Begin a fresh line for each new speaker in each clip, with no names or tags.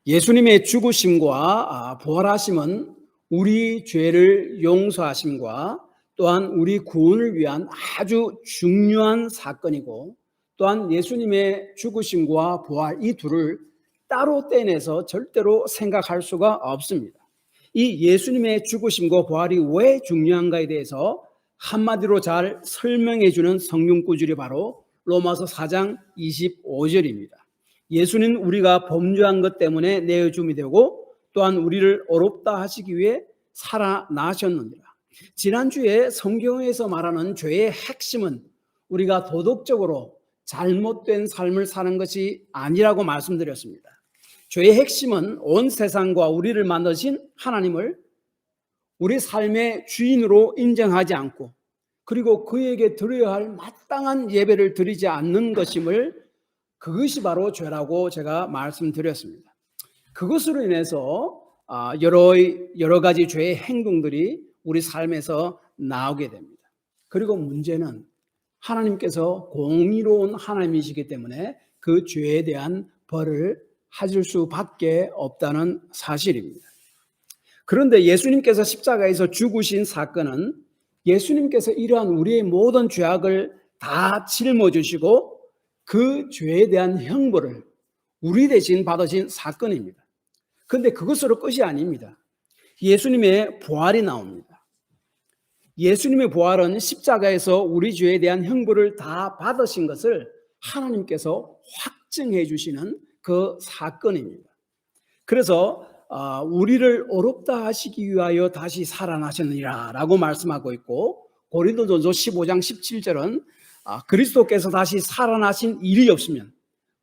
예수님의 죽으심과 부활하심은 우리 죄를 용서하심과 또한 우리 구원을 위한 아주 중요한 사건이고, 또한 예수님의 죽으심과 부활 이 둘을 따로 떼내서 절대로 생각할 수가 없습니다. 이 예수님의 죽으심과 부활이 왜 중요한가에 대해서 한마디로 잘 설명해 주는 성경 구절이 바로 로마서 4장 25절입니다. 예수는 우리가 범죄한 것 때문에 내어줌이 되고 또한 우리를 어렵다 하시기 위해 살아나셨느니라. 지난주에 성경에서 말하는 죄의 핵심은 우리가 도덕적으로 잘못된 삶을 사는 것이 아니라고 말씀드렸습니다. 죄의 핵심은 온 세상과 우리를 만드신 하나님을 우리 삶의 주인으로 인정하지 않고, 그리고 그에게 드려야 할 마땅한 예배를 드리지 않는 것임을, 그것이 바로 죄라고 제가 말씀드렸습니다. 그것으로 인해서 여러 가지 죄의 행동들이 우리 삶에서 나오게 됩니다. 그리고 문제는 하나님께서 공의로운 하나님이시기 때문에 그 죄에 대한 벌을 하실 수밖에 없다는 사실입니다. 그런데 예수님께서 십자가에서 죽으신 사건은 예수님께서 이러한 우리의 모든 죄악을 다 짊어지시고 그 죄에 대한 형벌을 우리 대신 받으신 사건입니다. 그런데 그것으로 끝이 아닙니다. 예수님의 부활이 나옵니다. 예수님의 부활은 십자가에서 우리 죄에 대한 형벌을 다 받으신 것을 하나님께서 확증해 주시는 그 사건입니다. 그래서 우리를 어렵다 하시기 위하여 다시 살아나셨느니라 라고 말씀하고 있고, 고린도전서 15장 17절은 그리스도께서 다시 살아나신 일이 없으면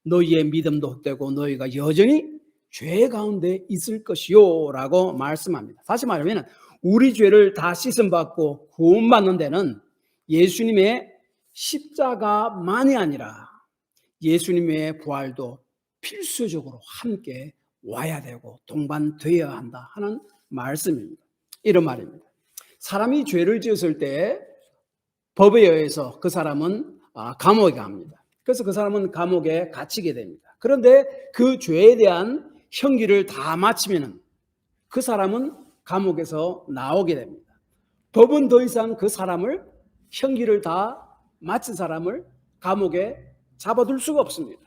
너희의 믿음도 헛되고 너희가 여전히 죄 가운데 있을 것이요 라고 말씀합니다. 다시 말하면 우리 죄를 다 씻음받고 구원받는 데는 예수님의 십자가만이 아니라 예수님의 부활도 필수적으로 함께 와야 되고 동반되어야 한다 하는 말씀입니다. 이런 말입니다. 사람이 죄를 지었을 때 법에 의해서 그 사람은 감옥에 갑니다. 그래서 그 사람은 감옥에 갇히게 됩니다. 그런데 그 죄에 대한 형기를 다 마치면 그 사람은 감옥에서 나오게 됩니다. 법은 더 이상 그 사람을, 형기를 다 마친 사람을 감옥에 잡아둘 수가 없습니다.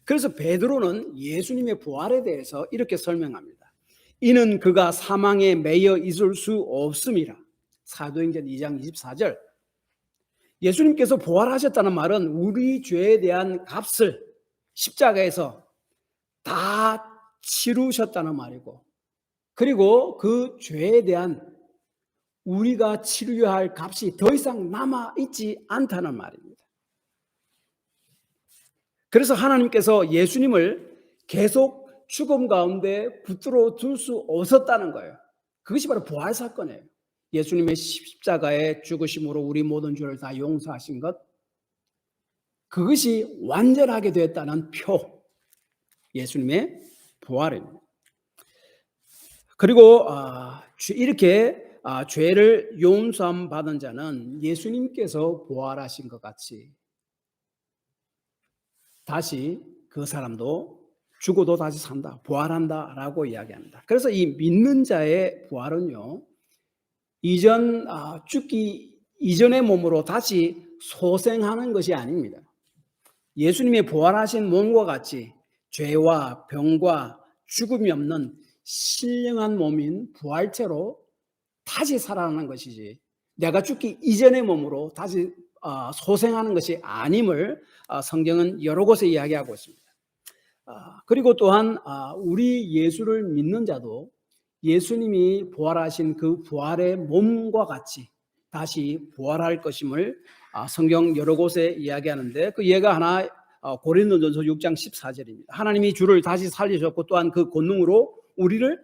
그래서 베드로는 예수님의 부활에 대해서 이렇게 설명합니다. 이는 그가 사망에 매여 있을 수 없음이라. 사도행전 2장 24절. 예수님께서 부활하셨다는 말은 우리 죄에 대한 값을 십자가에서 다 치르셨다는 말이고, 그리고 그 죄에 대한 우리가 치르야 할 값이 더 이상 남아있지 않다는 말입니다. 그래서 하나님께서 예수님을 계속 죽음 가운데 붙들어 둘 수 없었다는 거예요. 그것이 바로 부활 사건이에요. 예수님의 십자가의 죽으심으로 우리 모든 죄를 다 용서하신 것, 그것이 완전하게 되었다는 표, 예수님의 부활입니다. 그리고 이렇게 죄를 용서함 받은 자는 예수님께서 부활하신 것 같이 다시 그 사람도 죽어도 다시 산다, 부활한다라고 이야기합니다. 그래서 이 믿는 자의 부활은요, 죽기 이전의 몸으로 다시 소생하는 것이 아닙니다. 예수님의 부활하신 몸과 같이 죄와 병과 죽음이 없는 신령한 몸인 부활체로 다시 살아나는 것이지, 내가 죽기 이전의 몸으로 다시 소생하는 것이 아님을 성경은 여러 곳에 이야기하고 있습니다. 그리고 또한 우리 예수를 믿는 자도 예수님이 부활하신 그 부활의 몸과 같이 다시 부활할 것임을 성경 여러 곳에 이야기하는데, 그 예가 하나 고린도전서 6장 14절입니다. 하나님이 주를 다시 살리셨고 또한 그 권능으로 우리를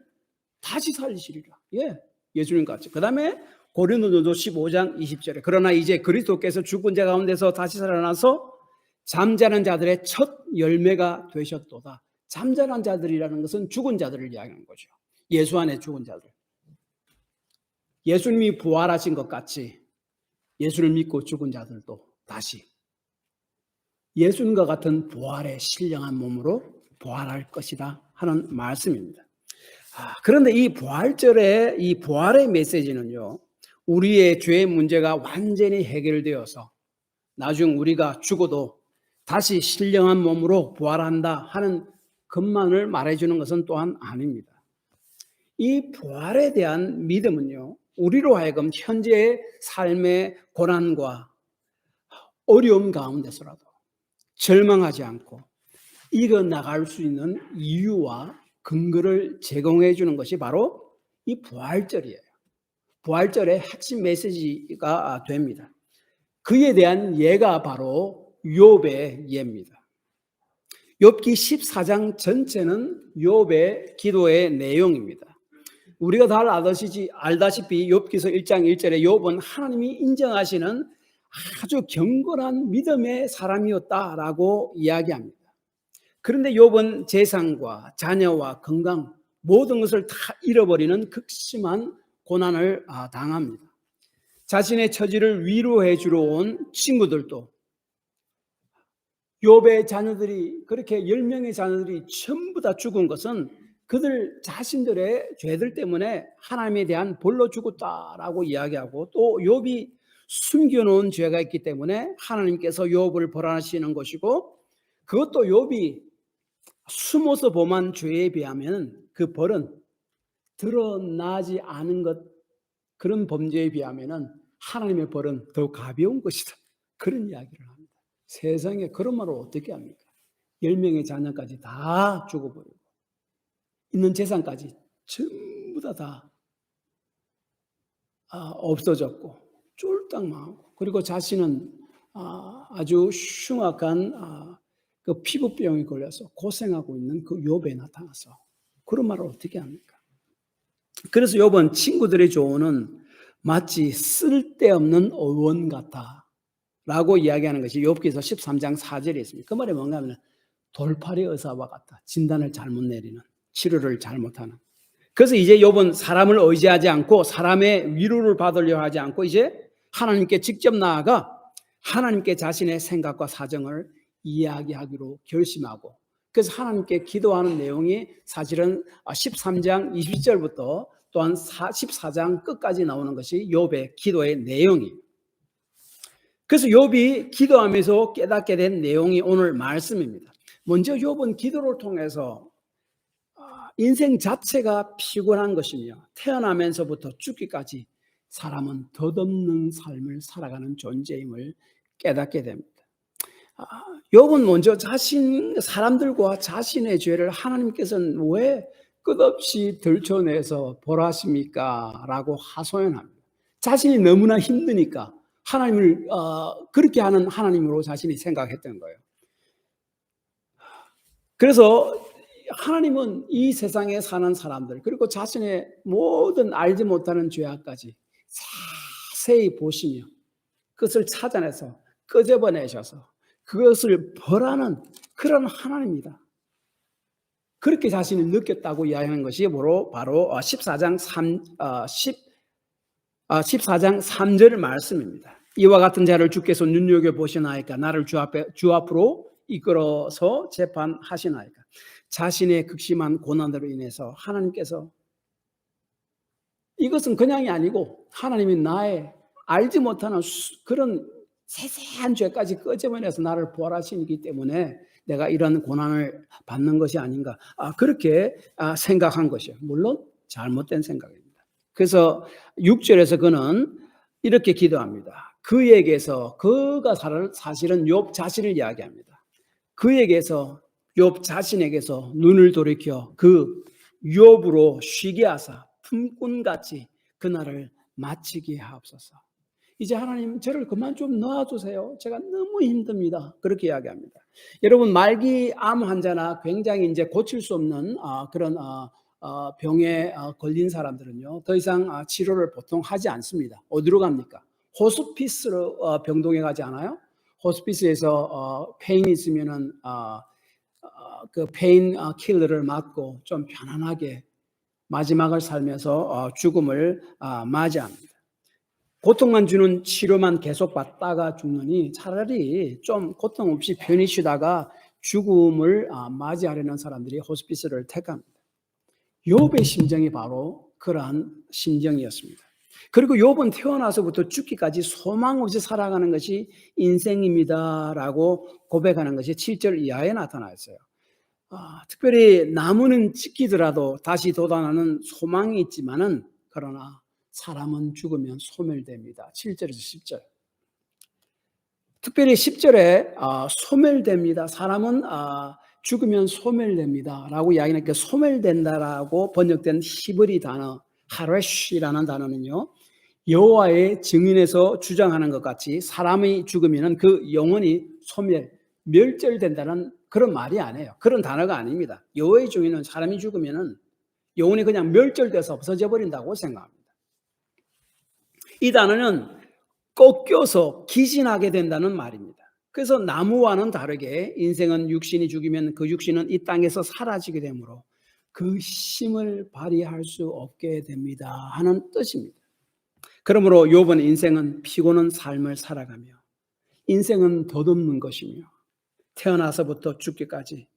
다시 살리시리라. 예수님 같이. 그 다음에 고린도전서 15장 20절에 그러나 이제 그리스도께서 죽은 자 가운데서 다시 살아나서 잠자는 자들의 첫 열매가 되셨도다. 잠자는 자들이라는 것은 죽은 자들을 이야기하는 거죠. 예수 안에 죽은 자들. 예수님이 부활하신 것 같이 예수를 믿고 죽은 자들도 다시 예수님과 같은 부활의 신령한 몸으로 부활할 것이다 하는 말씀입니다. 그런데 이 부활절의 이 부활의 메시지는요, 우리의 죄의 문제가 완전히 해결되어서 나중 우리가 죽어도 다시 신령한 몸으로 부활한다 하는 것만을 말해주는 것은 또한 아닙니다. 이 부활에 대한 믿음은요, 우리로 하여금 현재의 삶의 고난과 어려움 가운데서라도 절망하지 않고 이겨나갈 수 있는 이유와 근거를 제공해 주는 것이 바로 이 부활절이에요. 부활절의 핵심 메시지가 됩니다. 그에 대한 예가 바로 욥의 예입니다. 욥기 14장 전체는 욥의 기도의 내용입니다. 우리가 다 알다시피 욥기서 1장 1절에 욥은 하나님이 인정하시는 아주 경건한 믿음의 사람이었다라고 이야기합니다. 그런데 욥은 재산과 자녀와 건강 모든 것을 다 잃어버리는 극심한 고난을 당합니다. 자신의 처지를 위로해 주러 온 친구들도 욥의 자녀들이 그렇게 10명의 자녀들이 전부 다 죽은 것은 그들 자신들의 죄들 때문에 하나님에 대한 벌로 죽었다라고 이야기하고 또 욥이 숨겨놓은 죄가 있기 때문에 하나님께서 욥을 벌하시는 것이고 그것도 욥이 숨어서 범한 죄에 비하면 그 벌은 드러나지 않은 것 그런 범죄에 비하면 하나님의 벌은 더 가벼운 것이다. 그런 이야기를 합니다. 세상에 그런 말을 어떻게 합니까? 10명의 자녀까지 다 죽어버리고 있는 재산까지 전부 다 없어졌고 쫄딱 망하고 그리고 자신은 아주 흉악한 그 피부병에 걸려서 고생하고 있는 그 욥에 나타나서 그런 말을 어떻게 합니까? 그래서 욥은 친구들의 조언은 마치 쓸데없는 어원 같아 라고 이야기하는 것이 욥기서 13장 4절에 있습니다. 그 말이 뭔가 하면 돌팔이 의사와 같다. 진단을 잘못 내리는, 치료를 잘못하는. 그래서 이제 욥은 사람을 의지하지 않고 사람의 위로를 받으려 하지 않고 이제 하나님께 직접 나아가 하나님께 자신의 생각과 사정을 이야기하기로 결심하고 그래서 하나님께 기도하는 내용이 사실은 13장 20절부터 또한 14장 끝까지 나오는 것이 욥의 기도의 내용이에요. 그래서 욥이 기도하면서 깨닫게 된 내용이 오늘 말씀입니다. 먼저 욥은 기도를 통해서 인생 자체가 피곤한 것이며 태어나면서부터 죽기까지 사람은 덧없는 삶을 살아가는 존재임을 깨닫게 됩니다. 욥은 먼저 사람들과 자신의 죄를 하나님께서는 왜 끝없이 들춰내서 벌하십니까? 라고 하소연합니다. 자신이 너무나 힘드니까 하나님을 그렇게 하는 하나님으로 자신이 생각했던 거예요. 그래서 하나님은 이 세상에 사는 사람들 그리고 자신의 모든 알지 못하는 죄악까지 자세히 보시며 그것을 찾아내서 끄집어내셔서 그것을 벌하는 그런 하나님이다. 그렇게 자신이 느꼈다고 이야기하는 것이 바로 14장 3절 말씀입니다. 이와 같은 자를 주께서 눈여겨보시나이까 나를 주 앞으로 이끌어서 재판하시나이까. 자신의 극심한 고난으로 인해서 하나님께서 이것은 그냥이 아니고 하나님이 나의 알지 못하는 그런 세세한 죄까지 끄집어내서 나를 부활하시기 때문에 내가 이런 고난을 받는 것이 아닌가 그렇게 생각한 것이에요. 물론 잘못된 생각입니다. 그래서 6절에서 그는 이렇게 기도합니다. 그에게서 그가 사실은 욥 자신을 이야기합니다. 그에게서 욥 자신에게서 눈을 돌이켜 그 욥으로 쉬게 하사 품꾼같이 그날을 마치게 하옵소서. 이제 하나님 저를 그만 좀 놔주세요. 제가 너무 힘듭니다. 그렇게 이야기합니다. 여러분 말기 암 환자나 굉장히 이제 고칠 수 없는 그런 병에 걸린 사람들은요 더 이상 치료를 보통 하지 않습니다. 어디로 갑니까? 호스피스로 병동에 가지 않아요? 호스피스에서 페인이 있으면은 그 페인 킬러를 맞고 좀 편안하게 마지막을 살면서 죽음을 맞이합니다. 고통만 주는 치료만 계속 받다가 죽느니 차라리 좀 고통 없이 편히 쉬다가 죽음을 맞이하려는 사람들이 호스피스를 택합니다. 욥의 심정이 바로 그러한 심정이었습니다. 그리고 욥은 태어나서부터 죽기까지 소망 없이 살아가는 것이 인생입니다라고 고백하는 것이 7절 이하에 나타나 있어요. 특별히 나무는 찢기더라도 다시 돋아나는 소망이 있지만은 그러나 사람은 죽으면 소멸됩니다. 7절에서 10절. 특별히 10절에 소멸됩니다. 사람은 죽으면 소멸됩니다. 라고 이야기하니까 소멸된다라고 번역된 히브리 단어 하레쉬라는 단어는요, 여호와의 증인에서 주장하는 것 같이 사람이 죽으면 그 영혼이 멸절된다는 그런 말이 아니에요. 그런 단어가 아닙니다. 여호와의 증인은 사람이 죽으면 영혼이 그냥 멸절돼서 없어져 버린다고 생각합니다. 이 단어는 꺾여서 기진하게 된다는 말입니다. 그래서 나무와는 다르게 인생은 육신이 죽으면 그 육신은 이 땅에서 사라지게 되므로 그 힘을 발휘할 수 없게 됩니다 하는 뜻입니다. 그러므로 욥은 인생은 피고는 삶을 살아가며 인생은 덧없는 것이며 태어나서부터 죽기까지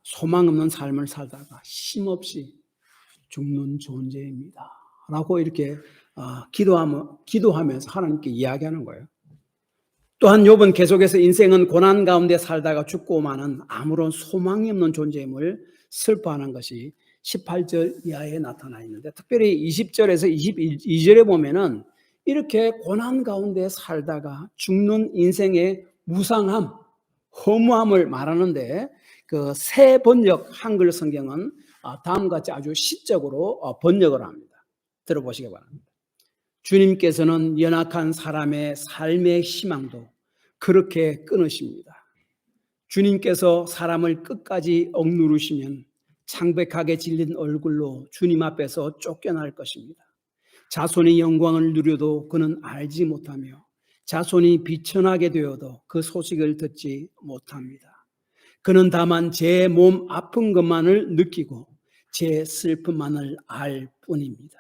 소망 없는 삶을 살다가 힘없이 죽는 존재입니다 라고 이렇게 기도하면서 하나님께 이야기하는 거예요. 또한 욥은 계속해서 인생은 고난 가운데 살다가 죽고 마는 아무런 소망이 없는 존재임을 슬퍼하는 것이 18절 이하에 나타나 있는데, 특별히 20절에서 22절에 보면은 이렇게 고난 가운데 살다가 죽는 인생의 무상함, 허무함을 말하는데, 그 새 번역 한글 성경은 다음과 같이 아주 시적으로 번역을 합니다. 들어보시기 바랍니다. 주님께서는 연약한 사람의 삶의 희망도 그렇게 끊으십니다. 주님께서 사람을 끝까지 억누르시면 창백하게 질린 얼굴로 주님 앞에서 쫓겨날 것입니다. 자손이 영광을 누려도 그는 알지 못하며 자손이 비천하게 되어도 그 소식을 듣지 못합니다. 그는 다만 제 몸 아픈 것만을 느끼고 제 슬픔만을 알 뿐입니다.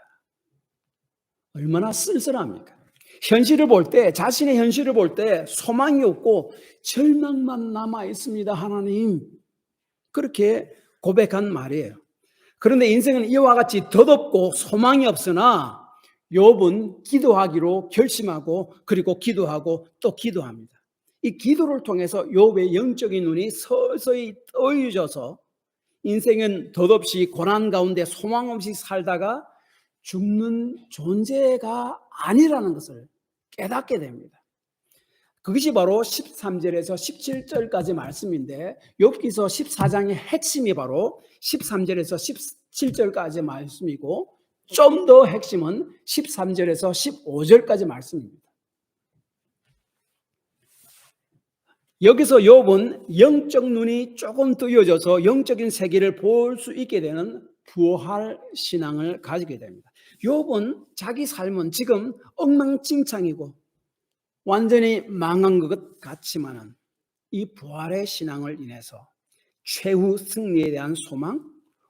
얼마나 쓸쓸합니까? 현실을 볼 때, 자신의 현실을 볼 때 소망이 없고 절망만 남아 있습니다, 하나님. 그렇게 고백한 말이에요. 그런데 인생은 이와 같이 덧없고 소망이 없으나 욥은 기도하기로 결심하고 그리고 기도하고 또 기도합니다. 이 기도를 통해서 욥의 영적인 눈이 서서히 떠여져서 인생은 덧없이 고난 가운데 소망 없이 살다가 죽는 존재가 아니라는 것을 깨닫게 됩니다. 그것이 바로 13절에서 17절까지 말씀인데, 욥기서 14장의 핵심이 바로 13절에서 17절까지 말씀이고 좀 더 핵심은 13절에서 15절까지 말씀입니다. 여기서 욥은 영적 눈이 조금 뜨여져서 영적인 세계를 볼 수 있게 되는 부활 신앙을 가지게 됩니다. 욥은 자기 삶은 지금 엉망진창이고 완전히 망한 것 같지만은 이 부활의 신앙을 인해서 최후 승리에 대한 소망,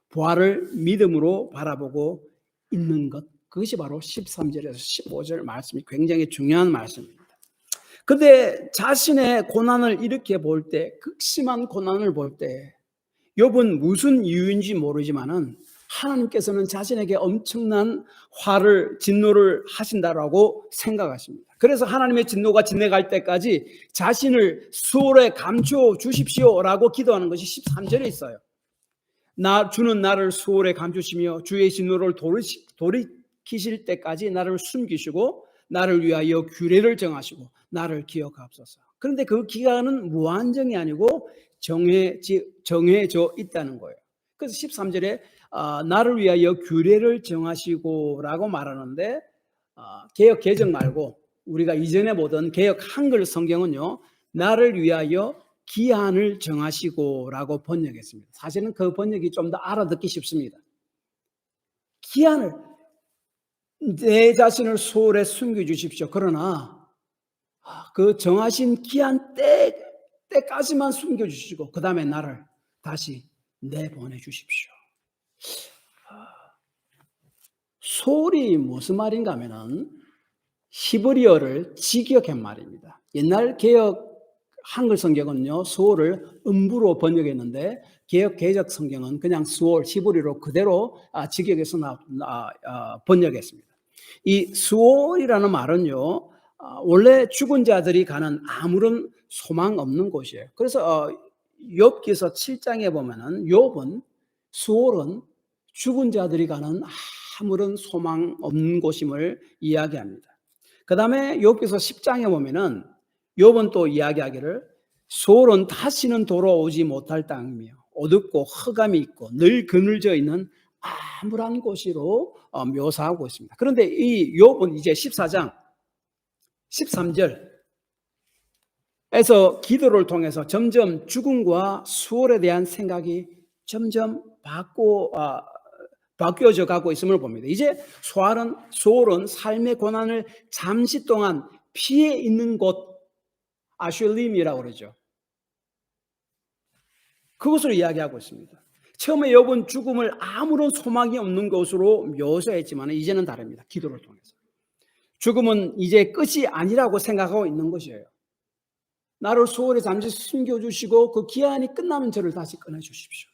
부활을 믿음으로 바라보고 있는 것, 그것이 바로 13절에서 15절 말씀이 굉장히 중요한 말씀입니다. 그런데 자신의 고난을 이렇게 볼 때, 극심한 고난을 볼 때 욥은 무슨 이유인지 모르지만은 하나님께서는 자신에게 엄청난 진노를 하신다라고 생각하십니다. 그래서 하나님의 진노가 지나갈 때까지 자신을 수월에 감추어 주십시오라고 기도하는 것이 13절에 있어요. 주는 나를 수월에 감추시며 주의 진노를 돌이키실 때까지 나를 숨기시고 나를 위하여 규례를 정하시고 나를 기억하옵소서. 그런데 그 기간은 무한정이 아니고 정해져 있다는 거예요. 그래서 13절에 나를 위하여 규례를 정하시고 라고 말하는데, 개역 개정 말고 우리가 이전에 보던 개역 한글 성경은요, 나를 위하여 기한을 정하시고 라고 번역했습니다. 사실은 그 번역이 좀 더 알아듣기 쉽습니다. 기한을, 내 자신을 소홀에 숨겨주십시오. 그러나 그 정하신 기한 때까지만 숨겨주시고 그 다음에 나를 다시 내보내주십시오. 소홀이 무슨 말인가 하면은 히브리어를 직역한 말입니다. 옛날 개역 한글 성경은요, 수월을 음부로 번역했는데 개역 성경은 그냥 수월 히브리로 그대로 직역해서 번역했습니다. 이 수월이라는 말은요, 원래 죽은 자들이 가는 아무런 소망 없는 곳이에요. 그래서 욥기서 7장에 보면은 욥은 수월은 죽은 자들이 가는 아무런 소망 없는 곳임을 이야기합니다. 그 다음에 욥기서 10장에 보면은 욥은 또 이야기하기를 수월은 다시는 돌아오지 못할 땅이며 어둡고 흑암이 있고 늘 그늘져 있는 암울한 곳으로 묘사하고 있습니다. 그런데 이 욥은 이제 14장 13절에서 기도를 통해서 점점 죽음과 수월에 대한 생각이 점점 바뀌어져 가고 있음을 봅니다. 이제 수월은 삶의 고난을 잠시 동안 피해 있는 곳, 아슐림이라고 그러죠. 그것을 이야기하고 있습니다. 처음에 욥은 죽음을 아무런 소망이 없는 것으로 묘사했지만 이제는 다릅니다. 기도를 통해서. 죽음은 이제 끝이 아니라고 생각하고 있는 것이에요. 나를 수월에 잠시 숨겨주시고 그 기한이 끝나면 저를 다시 꺼내주십시오.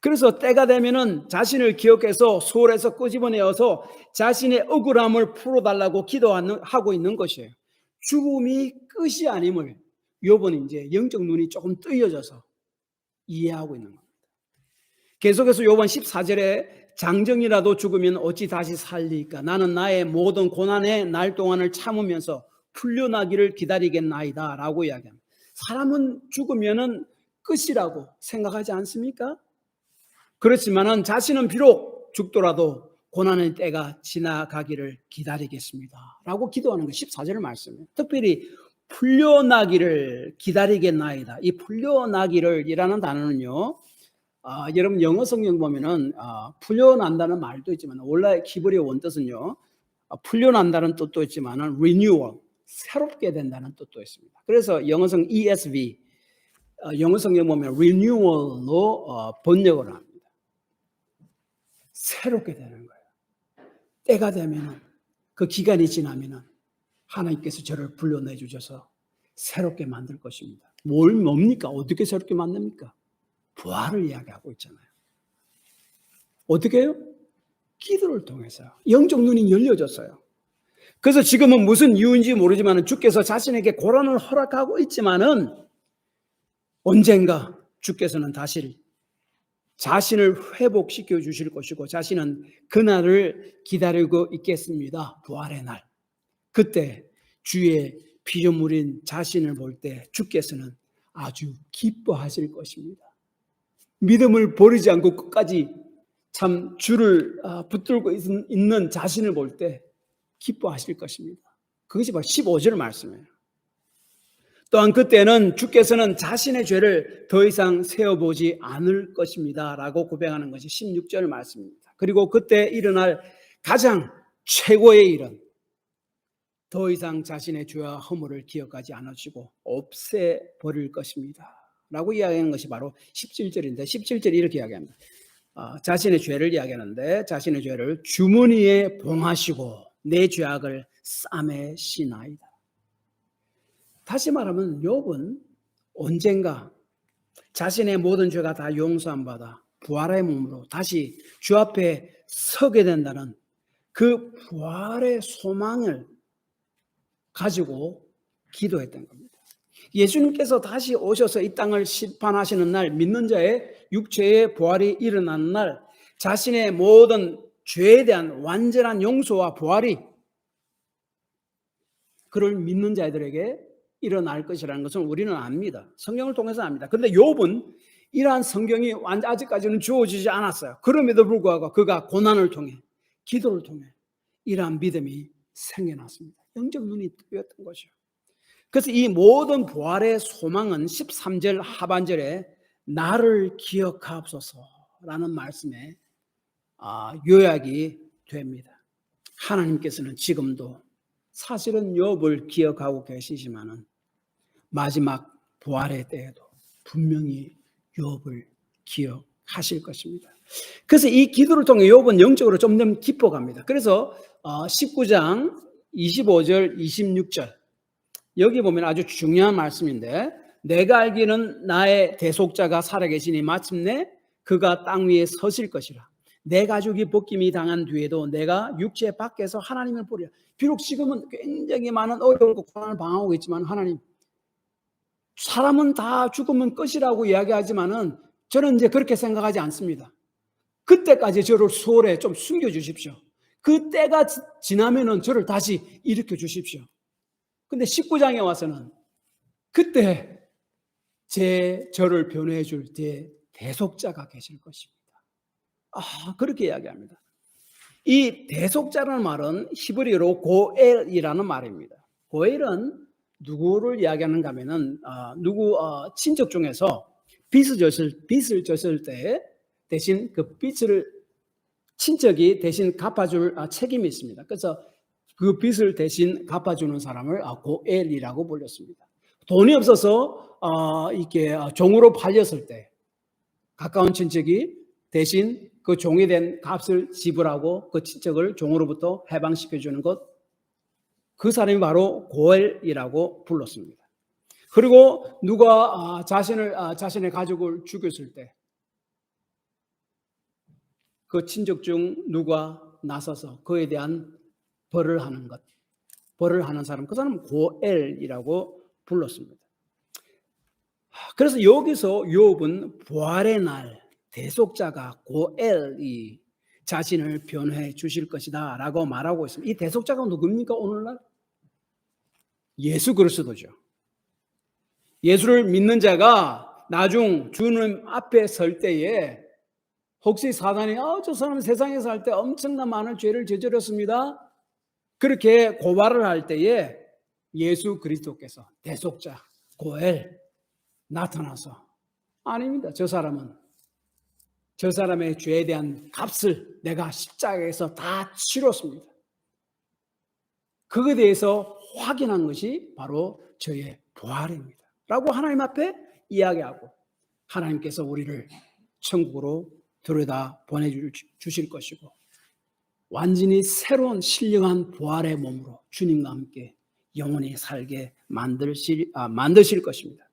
그래서 때가 되면은 자신을 기억해서 수월에서 끄집어내어서 자신의 억울함을 풀어달라고 기도하고 있는 것이에요. 죽음이 끝이 아님을 욥은 이제 영적 눈이 조금 뜨여져서 이해하고 있는 겁니다. 계속해서 욥은 14절에 장정이라도 죽으면 어찌 다시 살리까? 나는 나의 모든 고난의 날 동안을 참으면서 풀려나기를 기다리겠나이다 라고 이야기합니다. 사람은 죽으면은 끝이라고 생각하지 않습니까? 그렇지만은 자신은 비록 죽더라도 고난의 때가 지나가기를 기다리겠습니다 라고 기도하는 것 14절 말씀이에요. 특별히 풀려나기를 기다리겠나이다. 이 풀려나기를 이라는 단어는요, 여러분 영어 성경 보면은 풀려난다는 말도 있지만 원래 히브리 원뜻은요, 풀려난다는 뜻도 있지만 renewal, 새롭게 된다는 뜻도 있습니다. 그래서 영어성 ESV 영어 성경 보면 renewal로 번역을 합니다. 새롭게 되는 거예요. 때가 되면은 그 기간이 지나면은 하나님께서 저를 불러내 주셔서 새롭게 만들 것입니다. 뭡니까? 어떻게 새롭게 만듭니까? 부활을 이야기하고 있잖아요. 어떻게 해요? 기도를 통해서요. 영적 눈이 열려졌어요. 그래서 지금은 무슨 이유인지 모르지만 주께서 자신에게 고난을 허락하고 있지만은 언젠가 주께서는 다시 자신을 회복시켜 주실 것이고 자신은 그날을 기다리고 있겠습니다. 부활의 날. 그때 주의 피조물인 자신을 볼 때 주께서는 아주 기뻐하실 것입니다. 믿음을 버리지 않고 끝까지 참 주를 붙들고 있는 자신을 볼 때 기뻐하실 것입니다. 그것이 바로 15절 말씀이에요. 또한 그때는 주께서는 자신의 죄를 더 이상 세어보지 않을 것입니다 라고 고백하는 것이 16절 말씀입니다. 그리고 그때 일어날 가장 최고의 일은 더 이상 자신의 죄와 허물을 기억하지 않으시고 없애버릴 것입니다 라고 이야기하는 것이 바로 17절인데 17절이 이렇게 이야기합니다. 자신의 죄를 이야기하는데 자신의 죄를 주머니에 봉하시고 내 죄악을 싸매시나이다. 다시 말하면 욥은 언젠가 자신의 모든 죄가 다 용서함 받아 부활의 몸으로 다시 주 앞에 서게 된다는 그 부활의 소망을 가지고 기도했던 겁니다. 예수님께서 다시 오셔서 이 땅을 심판하시는 날, 믿는 자의 육체의 부활이 일어나는 날, 자신의 모든 죄에 대한 완전한 용서와 부활이 그를 믿는 자들에게 일어날 것이라는 것은 우리는 압니다. 성경을 통해서 압니다. 그런데 욥은 이러한 성경이 아직까지는 주어지지 않았어요. 그럼에도 불구하고 그가 고난을 통해 기도를 통해 이러한 믿음이 생겨났습니다. 영적 눈이 뜨였던 것이요. 그래서 이 모든 부활의 소망은 13절 하반절에 나를 기억하옵소서라는 말씀에 요약이 됩니다. 하나님께서는 지금도 사실은 욥을 기억하고 계시지만은 마지막 부활의 때에도 분명히 욥을 기억하실 것입니다. 그래서 이 기도를 통해 욥은 영적으로 좀 더 깊어갑니다. 그래서 19장 25절 26절 여기 보면 아주 중요한 말씀인데 내가 알기는 나의 대속자가 살아계시니 마침내 그가 땅 위에 서실 것이라. 내 가족이 벗김이 당한 뒤에도 내가 육체 밖에서 하나님을 보리라. 비록 지금은 굉장히 많은 어려움과 고난을 방황하고 있지만 하나님, 사람은 다 죽으면 끝이라고 이야기하지만은 저는 이제 그렇게 생각하지 않습니다. 그때까지 저를 수월에 좀 숨겨주십시오. 그 때가 지나면은 저를 다시 일으켜 주십시오. 근데 19장에 와서는 그때 저를 변호해 줄 제 대속자가 계실 것입니다. 그렇게 이야기합니다. 이 대속자라는 말은 히브리어로 고엘이라는 말입니다. 고엘은 누구를 이야기하는가 하면은 친척 중에서 빚을 졌을 때 대신 그 빚을 친척이 대신 갚아줄 책임이 있습니다. 그래서 그 빚을 대신 갚아주는 사람을 고엘이라고 불렸습니다. 돈이 없어서 이렇게 종으로 팔렸을 때 가까운 친척이 대신 그 종이 된 값을 지불하고 그 친척을 종으로부터 해방시켜주는 것, 그 사람이 바로 고엘이라고 불렀습니다. 그리고 누가 자신의 가족을 죽였을 때 그 친척 중 누가 나서서 그에 대한 벌을 하는 것, 벌을 하는 사람, 그 사람은 고엘이라고 불렀습니다. 그래서 여기서 욥은 부활의 날 대속자가 고엘이 자신을 변호해 주실 것이다 라고 말하고 있습니다. 이 대속자가 누굽니까? 오늘날 예수 그리스도죠. 예수를 믿는 자가 나중 주님 앞에 설 때에 혹시 사단이 저 사람 세상에 살 때 엄청난 많은 죄를 저질렀습니다, 그렇게 고발을 할 때에 예수 그리스도께서 대속자 고엘 나타나서 아닙니다, 저 사람의 죄에 대한 값을 내가 십자가에서 다 치렀습니다. 그거에 대해서 확인한 것이 바로 저의 부활입니다 라고 하나님 앞에 이야기하고 하나님께서 우리를 천국으로 들여다 보내주실 것이고 완전히 새로운 신령한 부활의 몸으로 주님과 함께 영원히 살게 만드실 것입니다.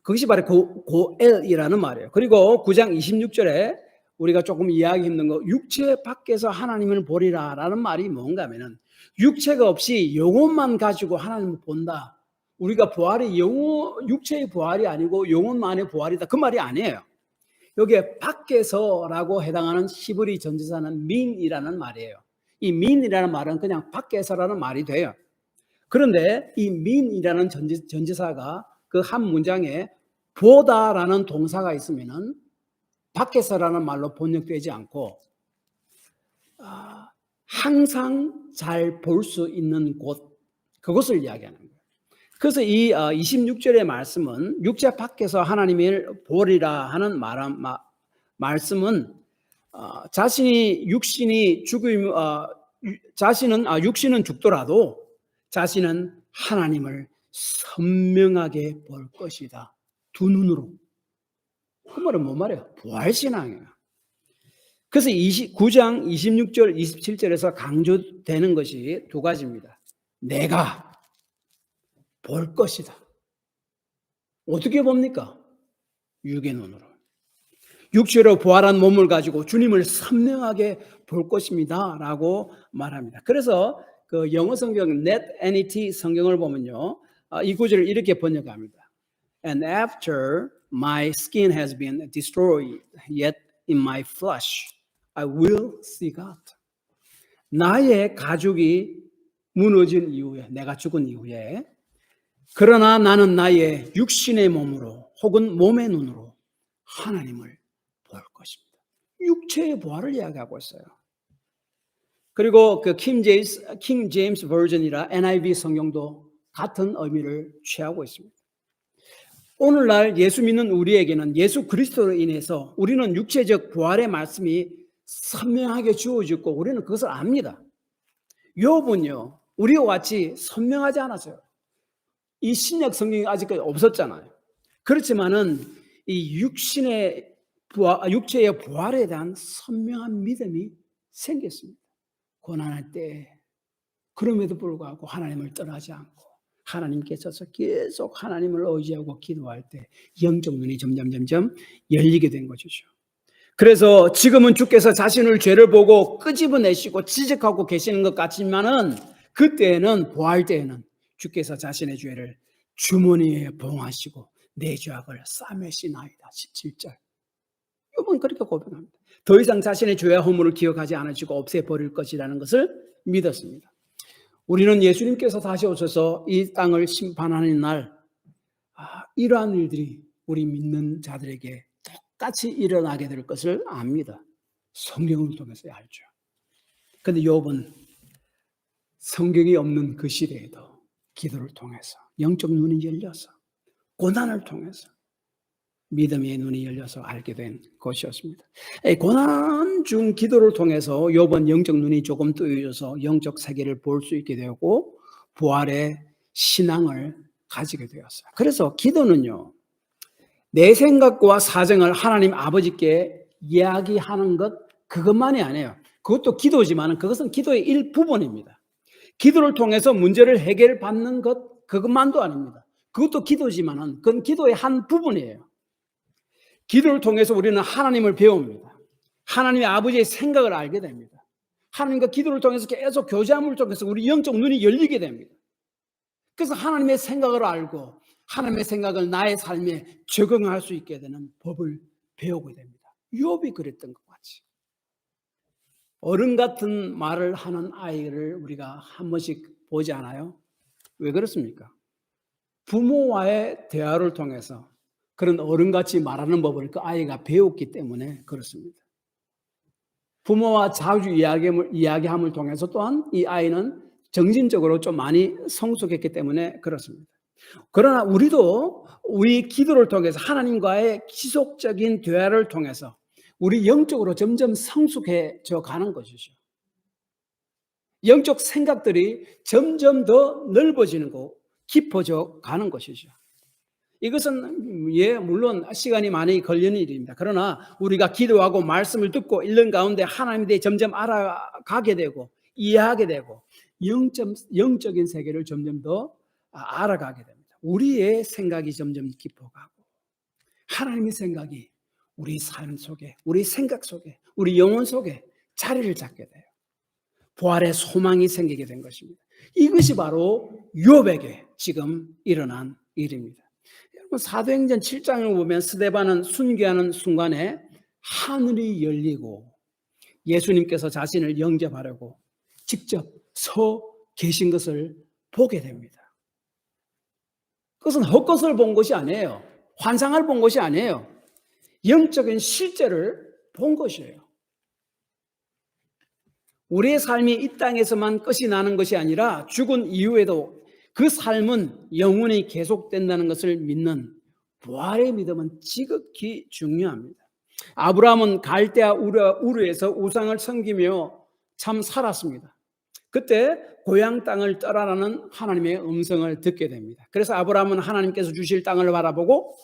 그것이 바로 고엘이라는 말이에요. 그리고 9장 26절에 우리가 조금 이해하기 힘든 거, 육체 밖에서 하나님을 보리라 라는 말이 뭔가 하면은 육체가 없이 영혼만 가지고 하나님을 본다. 우리가 부활이 육체의 부활이 아니고 영혼만의 부활이다, 그 말이 아니에요. 여기에 밖에서라고 해당하는 히브리 전지사는 민이라는 말이에요. 이 민이라는 말은 그냥 밖에서라는 말이 돼요. 그런데 이 민이라는 전지사가 그 한 문장에 보다라는 동사가 있으면은 밖에서라는 말로 번역되지 않고 항상 잘 볼 수 있는 곳, 그것을 이야기하는 거예요. 그래서 이 26절의 말씀은 육체 밖에서 하나님을 보리라 하는 말씀은 육신은 죽더라도 자신은 하나님을 선명하게 볼 것이다, 두 눈으로. 그 말은 뭔 말이에요? 부활신앙이에요. 그래서 9장 26절 27절에서 강조되는 것이 두 가지입니다. 내가 볼 것이다. 어떻게 봅니까? 육의 눈으로. 육체로 부활한 몸을 가지고 주님을 선명하게 볼 것입니다 라고 말합니다. 그래서 그 영어 성경 Net NET 성경을 보면요, 이 구절을 이렇게 번역합니다. And after my skin has been destroyed, yet in my flesh I will see God. 나의 가죽이 무너진 이후에, 내가 죽은 이후에, 그러나 나는 나의 육신의 몸으로 혹은 몸의 눈으로 하나님을 볼 것입니다. 육체의 부활을 이야기하고 있어요. 그리고 그 킹 제임스 버전이라 NIV 성경도 같은 의미를 취하고 있습니다. 오늘날 예수 믿는 우리에게는 예수 그리스도로 인해서 우리는 육체적 부활의 말씀이 선명하게 주어졌고 우리는 그것을 압니다. 욥은요, 우리와 같이 선명하지 않았어요. 이 신약 성경이 아직까지 없었잖아요. 그렇지만은 이 육체의 부활에 대한 선명한 믿음이 생겼습니다. 고난할 때 그럼에도 불구하고 하나님을 떠나지 않고 하나님께서 계속 하나님을 의지하고 기도할 때 영적 눈이 점점 열리게 된 것이죠. 그래서 지금은 주께서 자신을 죄를 보고 끄집어내시고 지적하고 계시는 것 같지만은 그때는 부활 때에는 주께서 자신의 죄를 주머니에 봉하시고 내 죄악을 싸매시나이다. 17절. 이번 그렇게 고백합니다. 더 이상 자신의 죄와 허물을 기억하지 않으시고 없애버릴 것이라는 것을 믿었습니다. 우리는 예수님께서 다시 오셔서 이 땅을 심판하는 날 이러한 일들이 우리 믿는 자들에게 똑같이 일어나게 될 것을 압니다. 성경을 통해서 알죠. 그런데 욥은 성경이 없는 그 시대에도 기도를 통해서 영적 눈이 열려서 고난을 통해서 믿음의 눈이 열려서 알게 된 것이었습니다. 고난 중 기도를 통해서 욥은 영적 눈이 조금 뜨여져서 영적 세계를 볼 수 있게 되었고 부활의 신앙을 가지게 되었어요. 그래서 기도는요, 내 생각과 사정을 하나님 아버지께 이야기하는 것 그것만이 아니에요. 그것도 기도지만 그것은 기도의 일부분입니다. 기도를 통해서 문제를 해결받는 것 그것만도 아닙니다. 그것도 기도지만 그건 기도의 한 부분이에요. 기도를 통해서 우리는 하나님을 배웁니다. 하나님의 아버지의 생각을 알게 됩니다. 하나님과 기도를 통해서 계속 교제함을 통해서 우리 영적 눈이 열리게 됩니다. 그래서 하나님의 생각을 알고 하나님의 생각을 나의 삶에 적용할 수 있게 되는 법을 배우게 됩니다. 욥이 그랬던 것 같이. 어른 같은 말을 하는 아이를 우리가 한 번씩 보지 않아요? 왜 그렇습니까? 부모와의 대화를 통해서 그런 어른같이 말하는 법을 그 아이가 배웠기 때문에 그렇습니다. 부모와 자주 이야기함을 통해서 또한 이 아이는 정신적으로 좀 많이 성숙했기 때문에 그렇습니다. 그러나 우리도 우리 기도를 통해서 하나님과의 지속적인 대화를 통해서 우리 영적으로 점점 성숙해져 가는 것이죠. 영적 생각들이 점점 더 넓어지는 거, 깊어져 가는 것이죠. 이것은 물론 시간이 많이 걸리는 일입니다. 그러나 우리가 기도하고 말씀을 듣고 읽는 가운데 하나님에 대해 점점 알아가게 되고 이해하게 되고 영적인 세계를 점점 더 알아가게 됩니다. 우리의 생각이 점점 깊어가고 하나님의 생각이 우리 삶 속에, 우리 생각 속에, 우리 영혼 속에 자리를 잡게 돼요. 부활의 소망이 생기게 된 것입니다. 이것이 바로 욥에게 지금 일어난 일입니다. 여러분 사도행전 7장을 보면 스데반은 순교하는 순간에 하늘이 열리고 예수님께서 자신을 영접하려고 직접 서 계신 것을 보게 됩니다. 그것은 헛것을 본 것이 아니에요. 환상을 본 것이 아니에요. 영적인 실제를 본 것이에요. 우리의 삶이 이 땅에서만 끝이 나는 것이 아니라 죽은 이후에도 그 삶은 영원히 계속된다는 것을 믿는 부활의 믿음은 지극히 중요합니다. 아브라함은 갈대아 우르에서 우상을 섬기며 참 살았습니다. 그때 고향 땅을 떠나라는 하나님의 음성을 듣게 됩니다. 그래서 아브라함은 하나님께서 주실 땅을 바라보고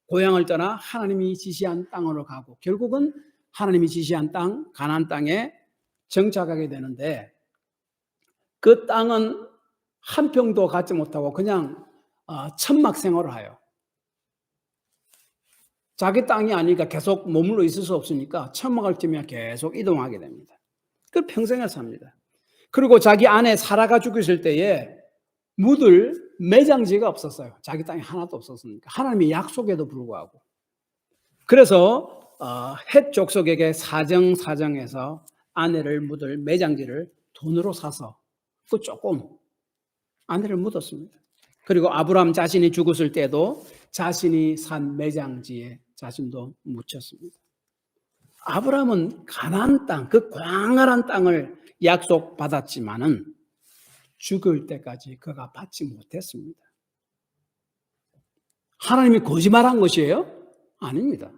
고향을 떠나 하나님이 지시한 땅으로 가고 결국은 하나님이 지시한 땅, 가나안 땅에 정착하게 되는데 그 땅은 한 평도 갖지 못하고 그냥 천막 생활을 해요. 자기 땅이 아니니까 계속 머물러 있을 수 없으니까 천막을 치며 계속 이동하게 됩니다. 그 평생을 삽니다. 그리고 자기 아내 사라가 죽으실 때에 묻을 매장지가 없었어요. 자기 땅이 하나도 없었으니까. 하나님의 약속에도 불구하고. 그래서 헷 족속에게 사정해서 아내를 묻을 매장지를 돈으로 사서 그 조금 아내를 묻었습니다. 그리고 아브라함 자신이 죽었을 때도 자신이 산 매장지에 자신도 묻혔습니다. 아브라함은 가나안 땅, 그 광활한 땅을 약속받았지만은 죽을 때까지 그가 받지 못했습니다. 하나님이 거짓말한 것이에요? 아닙니다.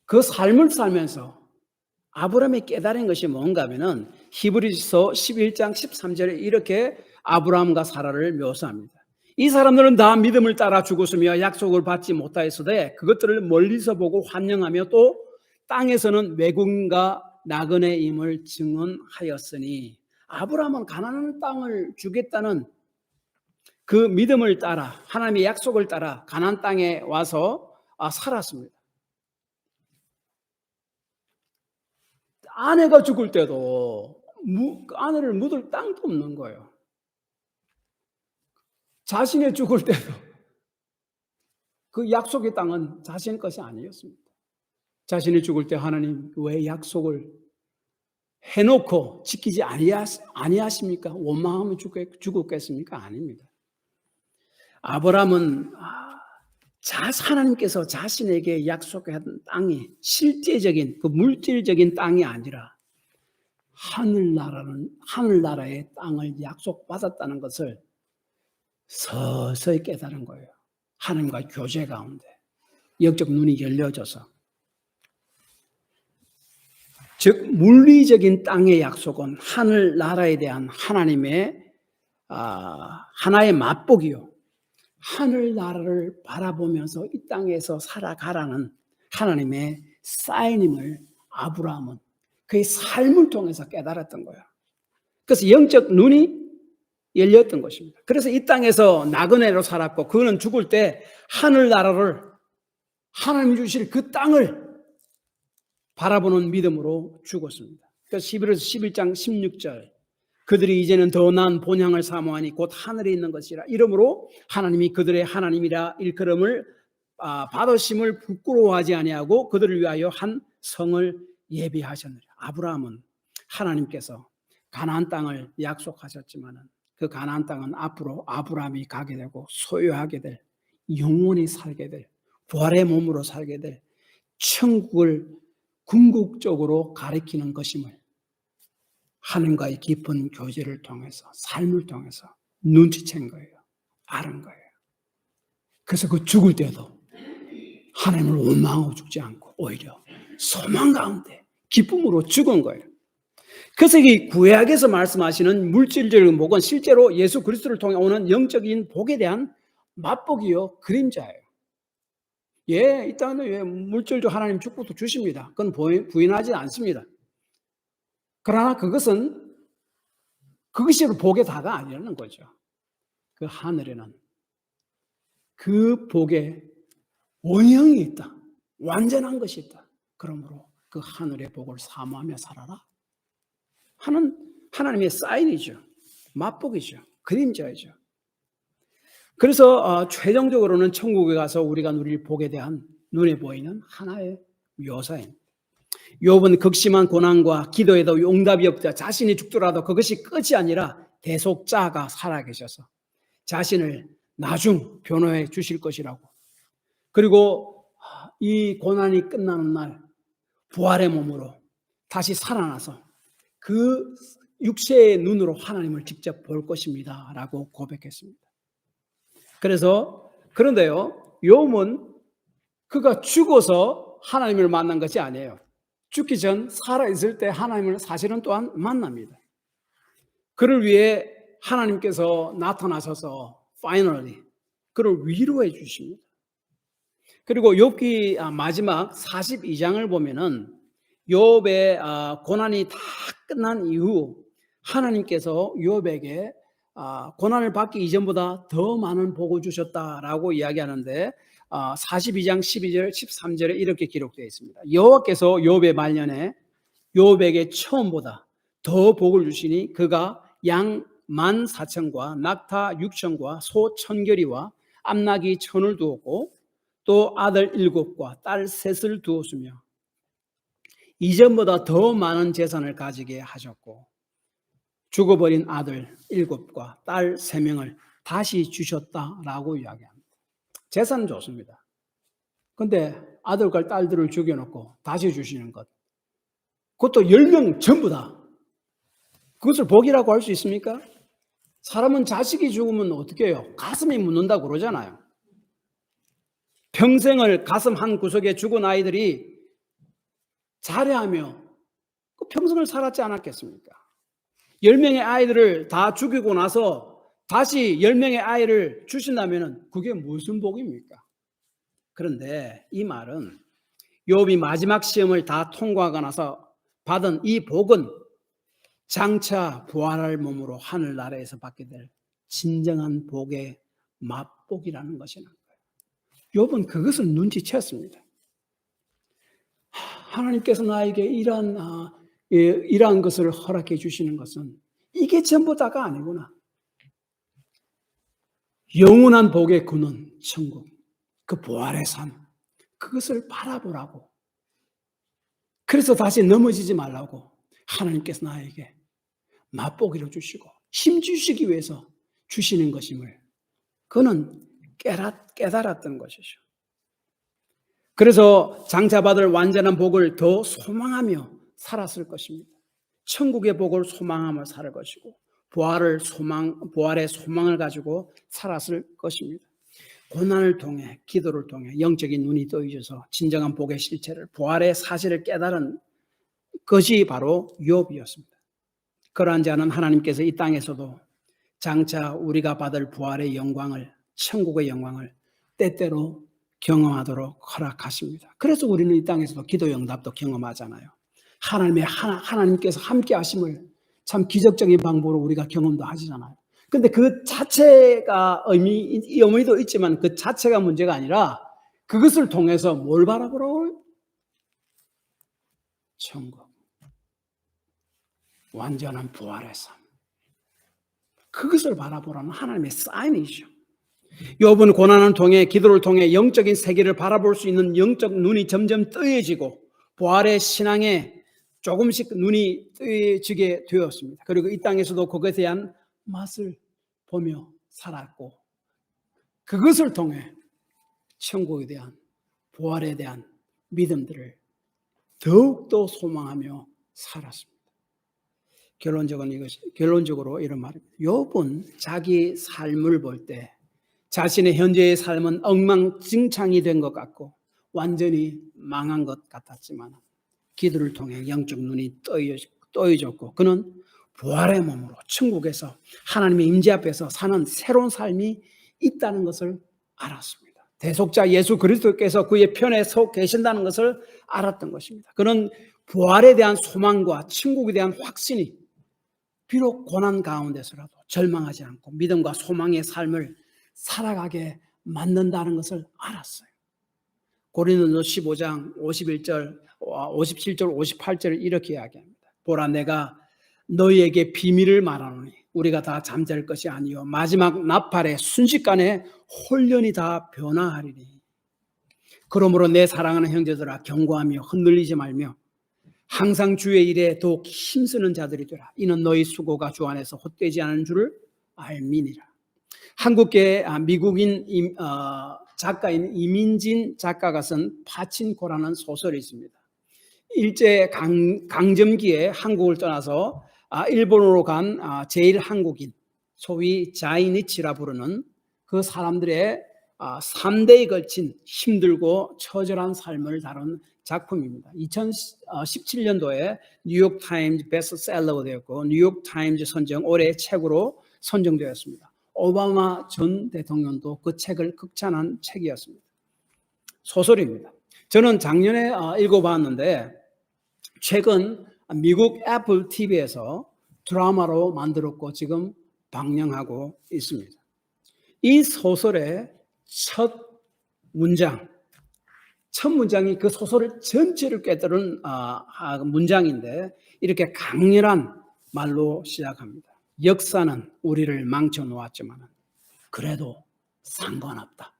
그 삶을 살면서 아브라함이 깨달은 것이 뭔가 하면은 히브리서 11장 13절에 이렇게 아브라함과 사라를 묘사합니다. 이 사람들은 다 믿음을 따라 죽었으며 약속을 받지 못하였으되 그것들을 멀리서 보고 환영하며 또 땅에서는 외국인과 나그네임을 증언하였으니 아브라함은 가나안 땅을 주겠다는 그 믿음을 따라 하나님의 약속을 따라 가나안 땅에 와서 살았습니다. 아내가 죽을 때도 아내를 묻을 땅도 없는 거예요. 자신이 죽을 때도 그 약속의 땅은 자신 것이 아니었습니다. 자신이 죽을 때 하나님 왜 약속을 해놓고 지키지 아니하십니까? 원망하면 죽었겠습니까? 아닙니다. 아브라함은 하나님께서 자신에게 약속한 땅이 실제적인 그 물질적인 땅이 아니라 하늘나라의 땅을 약속받았다는 것을 서서히 깨달은 거예요. 하나님과 교제 가운데 영적 눈이 열려져서, 즉 물리적인 땅의 약속은 하늘나라에 대한 하나님의 하나의 맛보기요, 하늘나라를 바라보면서 이 땅에서 살아가라는 하나님의 사인임을 아브라함은 그의 삶을 통해서 깨달았던 거예요. 그래서 영적 눈이 열렸던 것입니다. 그래서 이 땅에서 나그네로 살았고, 그는 죽을 때 하늘나라를, 하나님이 주실 그 땅을 바라보는 믿음으로 죽었습니다. 그래서 11장 16절, 그들이 이제는 더 나은 본향을 사모하니 곧 하늘에 있는 것이라. 이러므로 하나님이 그들의 하나님이라 일컬음을 받으심을 부끄러워하지 아니하고 그들을 위하여 한 성을 예비하셨느니라. 아브라함은 하나님께서 가나안 땅을 약속하셨지만은 그 가나안 땅은 앞으로 아브라함이 가게 되고 소유하게 될, 영원히 살게 될, 부활의 몸으로 살게 될 천국을 궁극적으로 가리키는 것임을 하나님과의 깊은 교제를 통해서, 삶을 통해서 눈치챈 거예요. 아는 거예요. 그래서 그 죽을 때도 하나님을 원망하고 죽지 않고 오히려 소망 가운데 기쁨으로 죽은 거예요. 그래서 이 구약에서 말씀하시는 물질적인 복은 실제로 예수 그리스도를 통해 오는 영적인 복에 대한 맛보기요, 그림자예요. 이 땅에 물질도 하나님 축복도 주십니다. 그건 부인하지 않습니다. 그러나 그것이 복의 다가 아니라는 거죠. 그 하늘에는 그 복의 원형이 있다. 완전한 것이 있다. 그러므로 그 하늘의 복을 사모하며 살아라 하는 하나님의 사인이죠. 맛복이죠. 그림자이죠. 그래서 최종적으로는 천국에 가서 우리가 누릴 복에 대한 눈에 보이는 하나의 묘사입니다. 욥은 극심한 고난과 기도에도 응답이 없다 자신이 죽더라도 그것이 끝이 아니라 계속 자아가 살아계셔서 자신을 나중 변호해 주실 것이라고, 그리고 이 고난이 끝나는 날 부활의 몸으로 다시 살아나서 그 육체의 눈으로 하나님을 직접 볼 것입니다 라고 고백했습니다. 그런데요, 욥은 그가 죽어서 하나님을 만난 것이 아니에요. 죽기 전 살아있을 때 하나님을 사실은 또한 만납니다. 그를 위해 하나님께서 나타나셔서 finally 그를 위로해 주십니다. 그리고 욥기 마지막 42장을 보면은 욥의 고난이 다 끝난 이후 하나님께서 욥에게 고난을 받기 이전보다 더 많은 복을 주셨다라고 이야기하는데 42장 12절 13절에 이렇게 기록되어 있습니다. 여호와께서 욥의 말년에 욥에게 처음보다 더 복을 주시니 그가 양 14,000과 낙타 6,000과 소 1,000결이와 암나귀 1,000을 두었고 또 아들 7과 딸 3을 두었으며 이전보다 더 많은 재산을 가지게 하셨고 죽어버린 아들 7과 딸 3명을 다시 주셨다라고 이야기합니다. 재산은 좋습니다. 그런데 아들과 딸들을 죽여놓고 다시 주시는 것, 그것도 10명 전부 다, 그것을 복이라고 할 수 있습니까? 사람은 자식이 죽으면 어떻게 해요? 가슴이 묻는다고 그러잖아요. 평생을 가슴 한 구석에 죽은 아이들이 자례하며 그 평생을 살았지 않았겠습니까? 10명의 아이들을 다 죽이고 나서 다시 10명의 아이를 주신다면 그게 무슨 복입니까? 그런데 이 말은 욥이 마지막 시험을 다 통과하고 나서 받은 이 복은 장차 부활할 몸으로 하늘나라에서 받게 될 진정한 복의 맛복이라는 것이라는 거예요. 욥은 그것을 눈치챘습니다. 하나님께서 나에게 이러한 것을 허락해 주시는 것은 이게 전부 다가 아니구나. 영원한 복의 근원, 천국, 그 부활의 삶, 그것을 바라보라고. 그래서 다시 넘어지지 말라고 하나님께서 나에게 맛보기로 주시고 힘 주시기 위해서 주시는 것임을 그는 깨달았던 것이죠. 그래서 장차 받을 완전한 복을 더 소망하며 살았을 것입니다. 천국의 복을 소망하며 살 것이고 부활의 소망을 가지고 살았을 것입니다. 고난을 통해 기도를 통해 영적인 눈이 떠져서 진정한 복의 실체를 부활의 사실을 깨달은 것이 바로 욥이었습니다. 그러한 자는 하나님께서 이 땅에서도 장차 우리가 받을 부활의 영광을 천국의 영광을 때때로 경험하도록 허락하십니다. 그래서 우리는 이 땅에서도 기도 응답도 경험하잖아요. 하나님께서 함께 하심을 참 기적적인 방법으로 우리가 경험도 하시잖아요. 근데 그 자체가 의미도 있지만 그 자체가 문제가 아니라 그것을 통해서 뭘 바라보라고요? 천국. 완전한 부활의 삶. 그것을 바라보라는 하나님의 사인이죠. 욥은 고난을 통해 기도를 통해 영적인 세계를 바라볼 수 있는 영적 눈이 점점 뜨여지고 부활의 신앙에 조금씩 눈이 뜨여지게 되었습니다. 그리고 이 땅에서도 그것에 대한 맛을 보며 살았고 그것을 통해 천국에 대한 부활에 대한 믿음들을 더욱더 소망하며 살았습니다. 결론적으로 이런 말입니다. 욥은 자기 삶을 볼 때 자신의 현재의 삶은 엉망진창이 된 것 같고 완전히 망한 것 같았지만 기도를 통해 영적 눈이 떠여졌고 그는 부활의 몸으로 천국에서 하나님의 임재 앞에서 사는 새로운 삶이 있다는 것을 알았습니다. 대속자 예수 그리스도께서 그의 편에 서 계신다는 것을 알았던 것입니다. 그는 부활에 대한 소망과 천국에 대한 확신이 비록 고난 가운데서라도 절망하지 않고 믿음과 소망의 삶을 살아가게 만든다는 것을 알았어요. 고린도서 15장 57절 58절을 이렇게 이야기합니다. 보라 내가 너희에게 비밀을 말하노니 우리가 다 잠잘 것이 아니요 마지막 나팔에 순식간에 홀연히 다 변화하리니 그러므로 내 사랑하는 형제들아 경고하며 흔들리지 말며 항상 주의 일에 더욱 힘쓰는 자들이 되라. 이는 너희 수고가 주 안에서 헛되지 않은 줄을 알미니라. 한국계 미국인 작가인 이민진 작가가 쓴 파친코라는 소설이 있습니다. 일제 강점기에 한국을 떠나서 일본으로 간 제1한국인 소위 자이니치라 부르는 그 사람들의 3대에 걸친 힘들고 처절한 삶을 다룬 작품입니다. 2017년도에 뉴욕타임즈 베스트셀러가 되었고 뉴욕타임즈 선정 올해의 책으로 선정되었습니다. 오바마 전 대통령도 그 책을 극찬한 책이었습니다. 소설입니다. 저는 작년에 읽어봤는데 최근 미국 애플 TV에서 드라마로 만들었고 지금 방영하고 있습니다. 이 소설의 첫 문장이 그 소설을 전체를 꿰뚫은 문장인데 이렇게 강렬한 말로 시작합니다. 역사는 우리를 망쳐놓았지만 그래도 상관없다.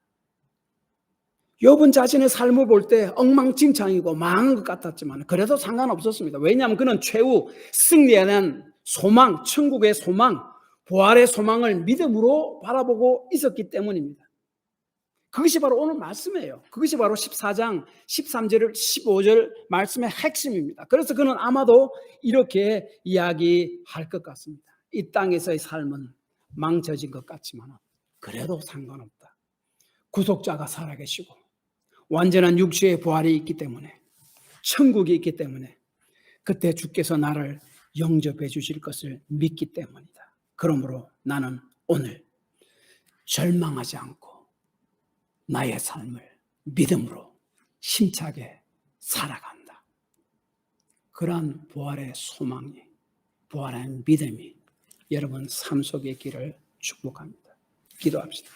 욥은 자신의 삶을 볼 때 엉망진창이고 망한 것 같았지만 그래도 상관없었습니다. 왜냐하면 그는 최후 승리에 대한 소망, 천국의 소망, 부활의 소망을 믿음으로 바라보고 있었기 때문입니다. 그것이 바로 오늘 말씀이에요. 그것이 바로 14장 13절 15절 말씀의 핵심입니다. 그래서 그는 아마도 이렇게 이야기할 것 같습니다. 이 땅에서의 삶은 망쳐진 것 같지만 그래도 상관없다. 구속자가 살아계시고 완전한 육체의 부활이 있기 때문에 천국이 있기 때문에 그때 주께서 나를 영접해 주실 것을 믿기 때문이다. 그러므로 나는 오늘 절망하지 않고 나의 삶을 믿음으로 힘차게 살아간다. 그러한 부활의 소망이 부활의 믿음이 여러분 삶 속에 있기를 축복합니다. 기도합시다.